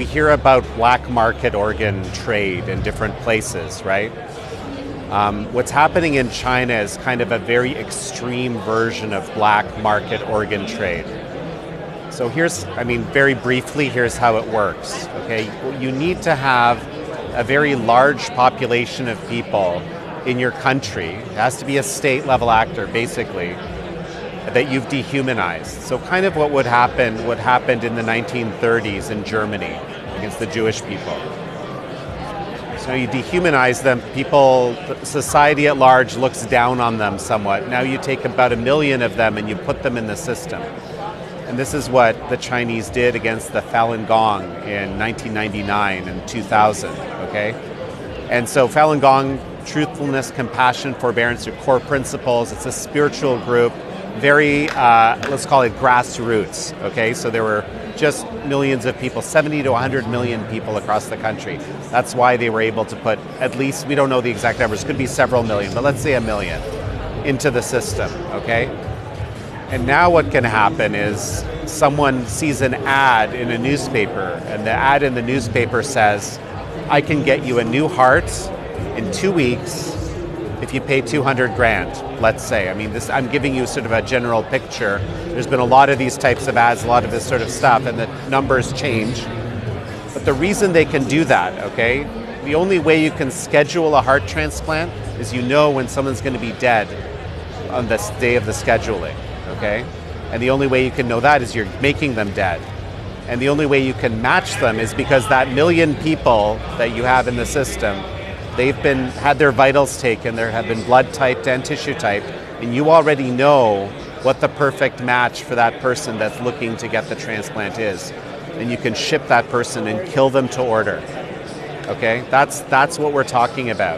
we hear about black market organ trade in different places, right? What's happening in China is kind of a very extreme version of black market organ trade. So very briefly, here's how it works, okay? You need to have a very large population of people in your country. It has to be a state-level actor, basically, that you've dehumanized. So kind of what happened in the 1930s in Germany against the Jewish people. So you dehumanize them, society at large looks down on them somewhat. Now you take about 1 million of them and you put them in the system. And this is what the Chinese did against the Falun Gong in 1999 and 2000, okay? And so Falun Gong, truthfulness, compassion, forbearance are core principles. It's a spiritual group, very, let's call it grassroots, okay? So there were just millions of people, 70 to 100 million people across the country. That's why they were able to put at least, we don't know the exact numbers, could be several million, but let's say 1 million into the system, okay? And now what can happen is someone sees an ad in a newspaper, and the ad in the newspaper says, I can get you a new heart in 2 weeks if you pay 200 grand, let's say. I'm giving you sort of a general picture. There's been a lot of these types of ads, a lot of this sort of stuff, and the numbers change. But the reason they can do that, okay, the only way you can schedule a heart transplant is you know when someone's going to be dead on this day of the scheduling, okay? And the only way you can know that is you're making them dead. And the only way you can match them is because that 1 million people that you have in the system, they've had their vitals taken, there have been blood typed and tissue typed, and you already know what the perfect match for that person that's looking to get the transplant is. And you can ship that person and kill them to order. Okay? That's what we're talking about.